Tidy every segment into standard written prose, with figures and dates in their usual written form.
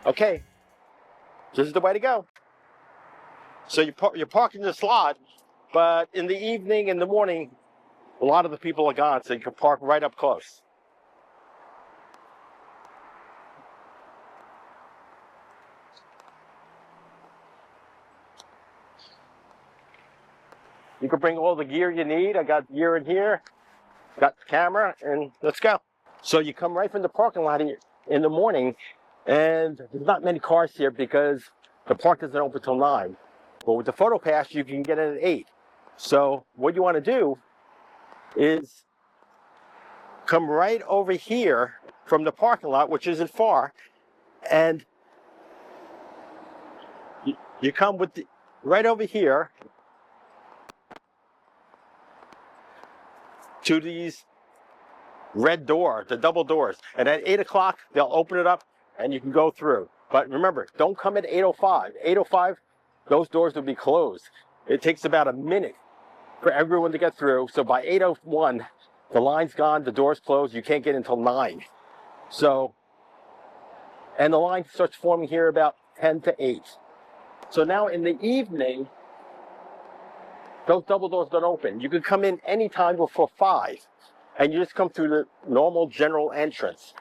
Okay, this is the way to go. So you're parking this lot, but in the evening, in the morning, a lot of the people are gone, so you can park right up close. You can bring all the gear you need. I got gear in here, got the camera, and let's go. So you come right from the parking lot in the morning, and there's not many cars here because the park doesn't open till 9. But with the photo pass, you can get in at 8. So what you want to do is come right over here from the parking lot, which isn't far, and you come with right over here to these red door, the double doors. And at 8 o'clock, they'll open it up and you can go through. But remember, don't come at 8:05. 8:05, those doors will be closed. It takes about a minute for everyone to get through. So by 8:01, the line's gone, the door's closed, you can't get until 9. So, and the line starts forming here about 10 to 8. So now in the evening, those double doors don't open. You can come in anytime before 5. And you just come through the normal general entrance.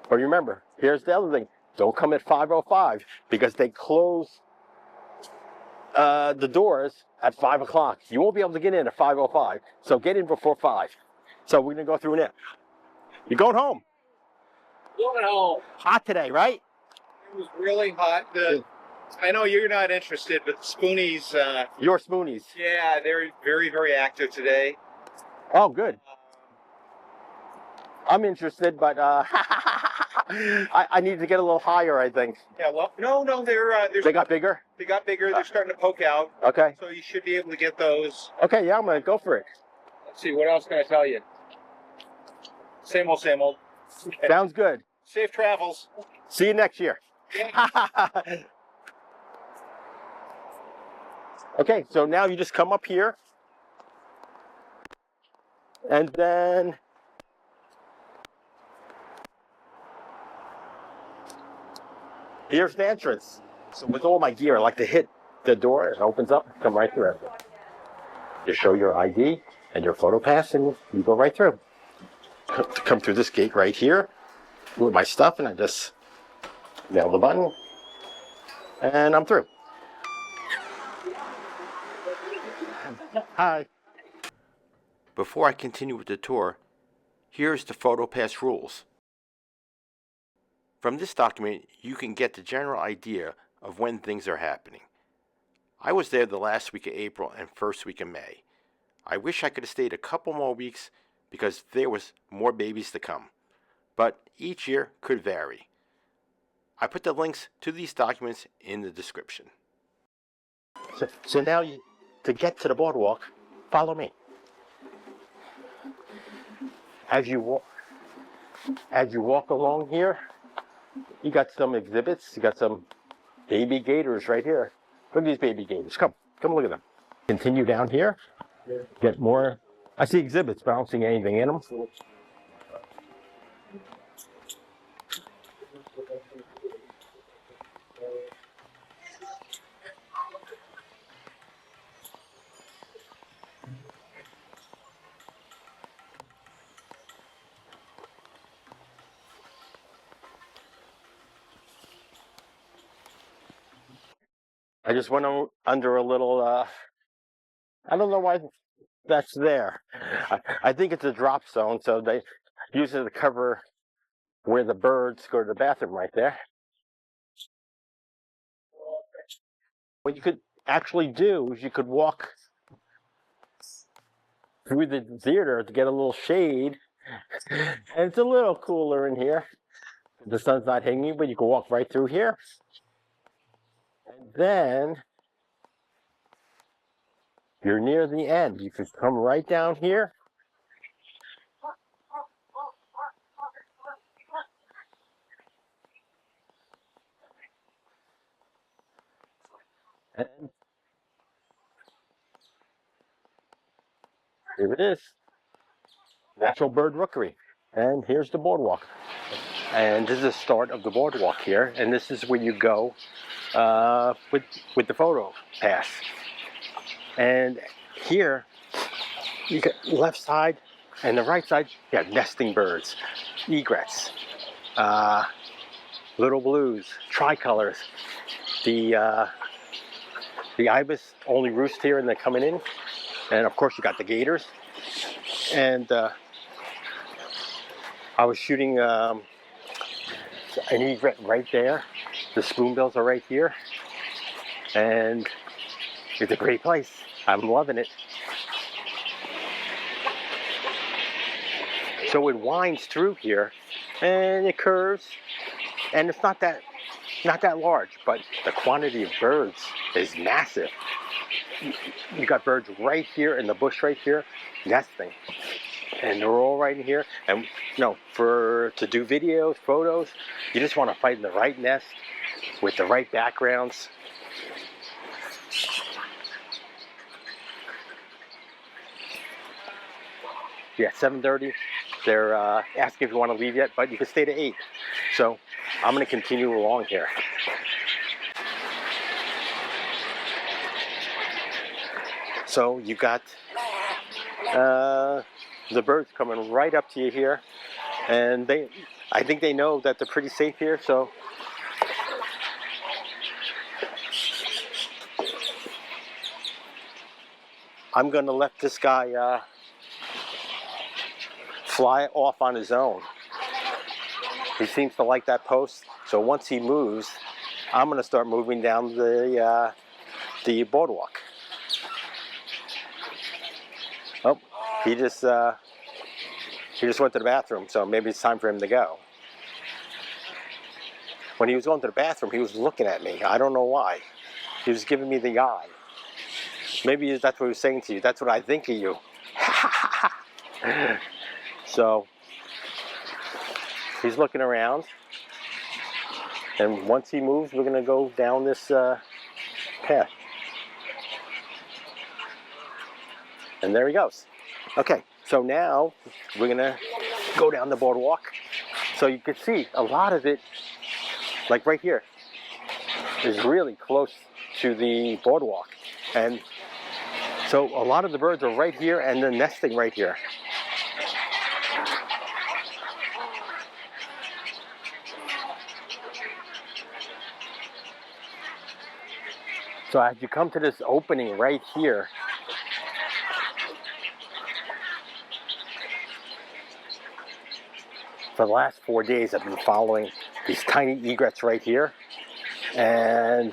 But remember, here's the other thing. Don't come at 5:05 because they close the doors at 5 o'clock. You won't be able to get in at 5:05. So get in before 5. So we're going to go through now. You're going home. Going home. Hot today, right? It was really hot. I know you're not interested, but the Spoonies... Your Spoonies. Yeah, they're very, very active today. Oh, good. I'm interested, but I need to get a little higher, I think. Yeah, well, no, They got bigger? They got bigger. They're starting to poke out. Okay. So you should be able to get those. Okay, yeah, I'm going to go for it. Let's see, what else can I tell you? Same old, same old. Okay. Sounds good. Safe travels. See you next year. Yeah. Okay, so now you just come up here. And then here's the entrance. So with all my gear, I like to hit the door. It opens up, come right through. You show your ID and your photo pass, and you go right through. Come through this gate right here with my stuff, and I just nail the button, and I'm through. Hi. Before I continue with the tour, here's the photo pass rules. From this document, you can get the general idea of when things are happening. I was there the last week of April and first week of May. I wish I could have stayed a couple more weeks because there was more babies to come, but each year could vary. I put the links to these documents in the description. So now, to get to the boardwalk, follow me. As you walk along here, you got some exhibits. You got some baby gators right here. Look at these baby gators. Come look at them. Continue down here. Get more. I see exhibits, but I don't see anything in them. I just went under a little, I don't know why that's there. I think it's a drop zone, so they use it to cover where the birds go to the bathroom right there. What you could actually do is you could walk through the theater to get a little shade. And it's a little cooler in here. The sun's not hitting you, but you can walk right through here. And then you're near the end. You could come right down here. And here it is. Natural Bird Rookery. And here's the boardwalk. And this is the start of the boardwalk here, and this is where you go with the photo pass. And here, you got left side and the right side, you got nesting birds, egrets, little blues, tricolors. The ibis only roost here and they're coming in. And of course you got the gators. And I was shooting an egret right there. The spoonbills are right here. And it's a great place. I'm loving it. So it winds through here and it curves, and it's not that large, but the quantity of birds is massive. You got birds right here in the bush right here nesting, and they're all right in here. And to do videos, photos, you just want to find the right nest with the right backgrounds. Yeah, 7:30. They're asking if you want to leave yet, but you can stay to 8. So I'm going to continue along here. So you got the birds coming right up to you here, and I think they know that they're pretty safe here. So I'm going to let this guy fly off on his own. He seems to like that post, so once he moves, I'm going to start moving down the boardwalk. Oh, he just went to the bathroom, so maybe it's time for him to go. When he was going to the bathroom, he was looking at me. I don't know why. He was giving me the eye. Maybe that's what he was saying to you. That's what I think of you. So he's looking around, and once he moves, we're going to go down this path. And there he goes. Okay, so now we're going to go down the boardwalk. So you can see a lot of it, like right here, is really close to the boardwalk. And so a lot of the birds are right here and they're nesting right here. So as you come to this opening right here, for the last 4 days I've been following these tiny egrets right here. And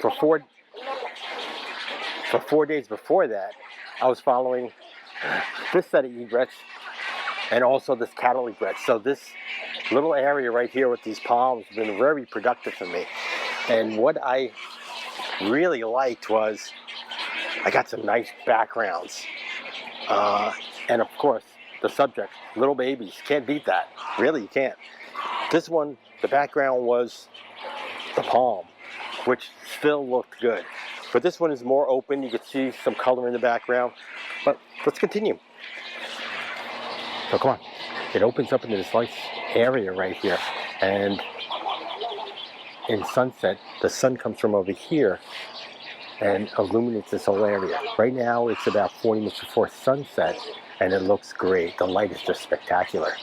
for four days before that, I was following this set of egrets and also this cattle egret. So this little area right here with these palms has been very productive for me. And what I really liked was I got some nice backgrounds. And of course, the subject, little babies. Can't beat that. Really, you can't. This one, the background was the palm, which still looked good. But this one is more open. You could see some color in the background. But let's continue. So come on. It opens up into this nice area right here. And in sunset, the sun comes from over here and illuminates this whole area. Right now, it's about 40 minutes before sunset, and it looks great. The light is just spectacular.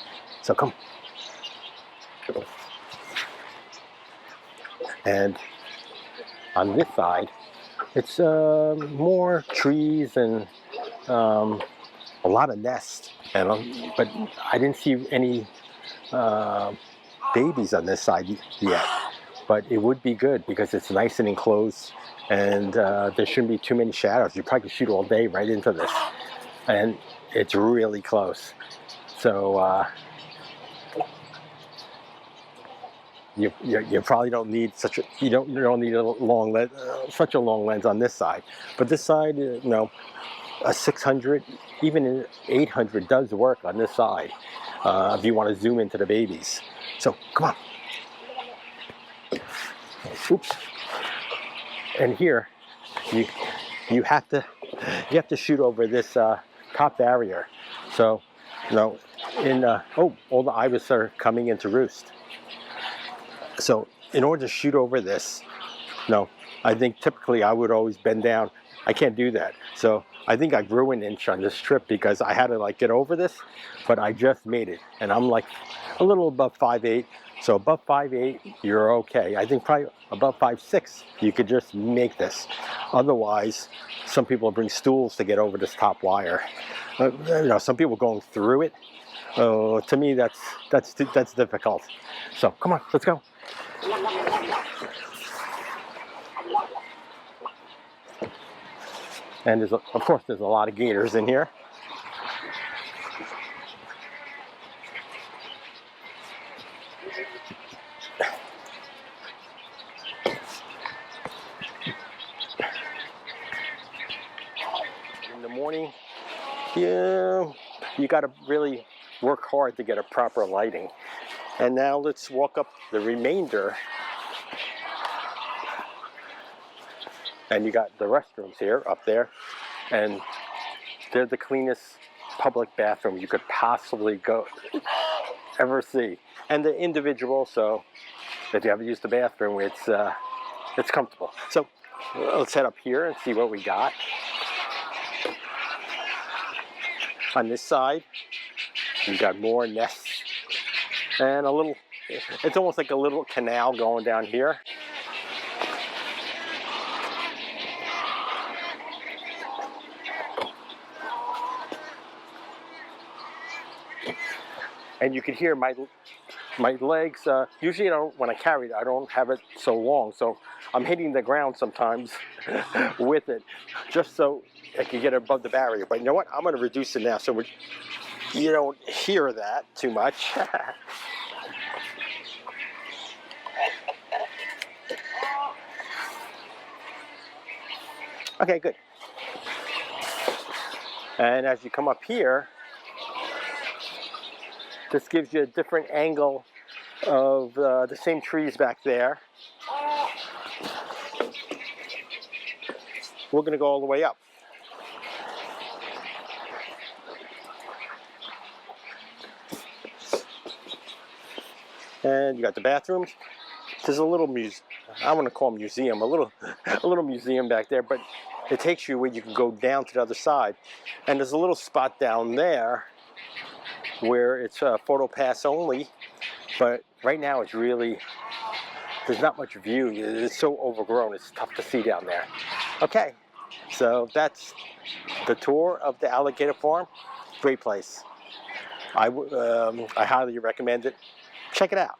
So come. And on this side, it's more trees and a lot of nests. But I didn't see any babies on this side yet. But it would be good because it's nice and enclosed, and there shouldn't be too many shadows. You probably could shoot all day right into this, and it's really close. So you probably don't need such a need a long lens, such a long lens on this side. But this side, a 600, even an 800 does work on this side if you want to zoom into the babies. So come on. Oops. And here, you have to shoot over this top barrier. So No, all the ibis are coming into roost. So in order to shoot over this, no, I think typically I would always bend down. I can't do that. So I think I grew an inch on this trip because I had to like get over this, but I just made it. And I'm like a little above 5'8". So above 5'8", you're okay. I think probably above 5'6", you could just make this. Otherwise, some people bring stools to get over this top wire. Some people going through it. To me, that's difficult. So come on, let's go. And of course, there's a lot of gators in here. In the morning, you got to really work hard to get a proper lighting. And now let's walk up the remainder. And you got the restrooms here, up there. And they're the cleanest public bathroom you could possibly ever see. And they're individual, so if you ever use the bathroom, it's comfortable. So let's head up here and see what we got. On this side, you got more nests. And it's almost like a little canal going down here. And you can hear my legs. Usually, when I carry it, I don't have it so long, so I'm hitting the ground sometimes with it, just so I can get above the barrier. But you know what? I'm going to reduce it now, so you don't hear that too much. Okay, good. And as you come up here, this gives you a different angle of the same trees back there. We're going to go all the way up. And you got the bathrooms. There's a little I want to call them museum, a little museum back there, but it takes you where you can go down to the other side. And there's a little spot down there where it's photo pass only, but right now there's not much view. It's so overgrown, it's tough to see down there. Okay, so that's the tour of the Alligator Farm. Great place. I highly recommend it. Check it out.